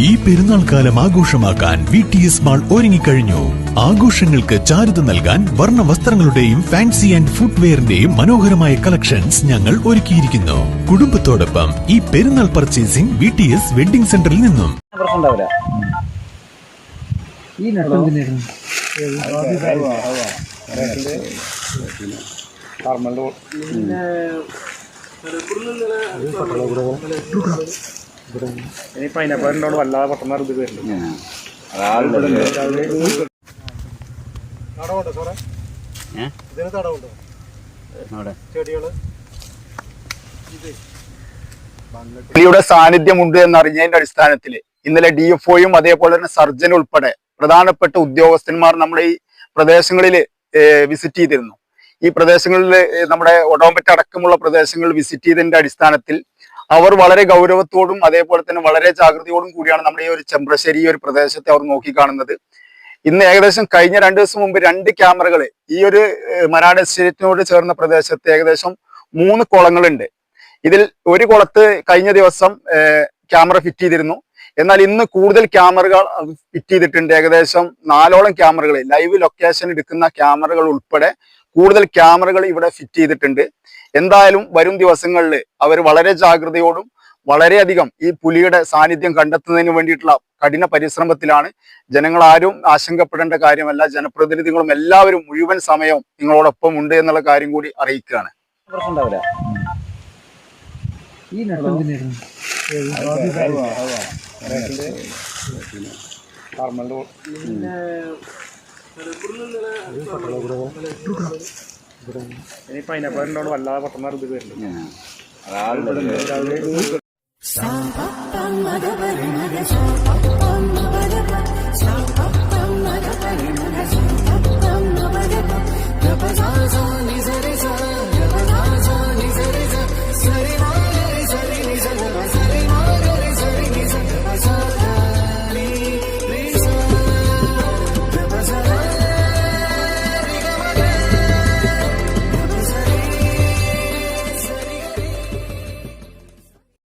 ഈ പെരുന്നാൾ കാലം ആഘോഷമാക്കാൻ VTS മാൾ ഒരുങ്ങിക്കഴിഞ്ഞു. ആഘോഷങ്ങൾക്ക് ചാരുത നൽകാൻ വർണ്ണ വസ്ത്രങ്ങളുടെയും ഫാൻസി ആൻഡ് ഫുട്വെയറിന്റെയും മനോഹരമായ കളക്ഷൻസ് ഞങ്ങൾ ഒരുക്കിയിരിക്കുന്നു. കുടുംബത്തോടൊപ്പം ഈ പെരുന്നാൾ പർച്ചേസിംഗ് VTS വെഡിംഗ് സെന്ററിൽ നിന്നും. പൈനാപ്പിളിനോട് വല്ലാതെ പെട്ടെന്ന് ഇത് വരുന്നുണ്ട്. പുലിയുടെ സാന്നിധ്യമുണ്ട് എന്നറിഞ്ഞതിന്റെ അടിസ്ഥാനത്തിൽ ഇന്നലെ DFOയും അതേപോലെ തന്നെ സർജൻ ഉൾപ്പെടെ പ്രധാനപ്പെട്ട ഉദ്യോഗസ്ഥന്മാർ നമ്മുടെ ഈ പ്രദേശങ്ങളിൽ വിസിറ്റ് ചെയ്തിരുന്നു. ഈ പ്രദേശങ്ങളിൽ നമ്മുടെ ഒഡോമ്പറ്റ് അടക്കമുള്ള പ്രദേശങ്ങളിൽ വിസിറ്റ് ചെയ്തതിന്റെ അടിസ്ഥാനത്തിൽ അവർ വളരെ ഗൗരവത്തോടും അതേപോലെ തന്നെ വളരെ ജാഗ്രതയോടും കൂടിയാണ് നമ്മുടെ ഈ ഒരു ചെമ്പ്രശ്ശേരി ഒരു പ്രദേശത്തെ അവർ നോക്കിക്കാണുന്നത്. ഇന്ന് ഏകദേശം കഴിഞ്ഞ 2 ദിവസം മുമ്പ് 2 ക്യാമറകൾ ഈ ഒരു മനാട് എസ്റ്റേറ്റിനോട് ചേർന്ന പ്രദേശത്ത് ഏകദേശം 3 കുളങ്ങളുണ്ട്. ഇതിൽ ഒരു കുളത്ത് കഴിഞ്ഞ ദിവസം ക്യാമറ ഫിറ്റ് ചെയ്തിരുന്നു. എന്നാൽ ഇന്ന് കൂടുതൽ ക്യാമറകൾ ഫിറ്റ് ചെയ്തിട്ടുണ്ട്. ഏകദേശം 4ഓളം ക്യാമറകൾ, ലൈവ് ലൊക്കേഷൻ എടുക്കുന്ന ക്യാമറകൾ ഉൾപ്പെടെ കൂടുതൽ ക്യാമറകൾ ഇവിടെ ഫിറ്റ് ചെയ്തിട്ടുണ്ട്. എന്തായാലും വരും ദിവസങ്ങളിൽ അവർ വളരെ ജാഗ്രതയോടും വളരെയധികം ഈ പുലിയുടെ സാന്നിധ്യം കണ്ടെത്തുന്നതിന് വേണ്ടിയിട്ടുള്ള കഠിന പരിശ്രമത്തിലാണ്. ജനങ്ങൾ ആരും ആശങ്കപ്പെടേണ്ട കാര്യമല്ല. ജനപ്രതിനിധികളും എല്ലാവരും മുഴുവൻ സമയവും നിങ്ങളോടൊപ്പം ഉണ്ട് എന്നുള്ള കാര്യം കൂടി അറിയിക്കുകയാണ്. പൈനാപ്പിളിനോട് വല്ലാതെ പെട്ടെന്ന് ഇത് വരുന്നുണ്ട്.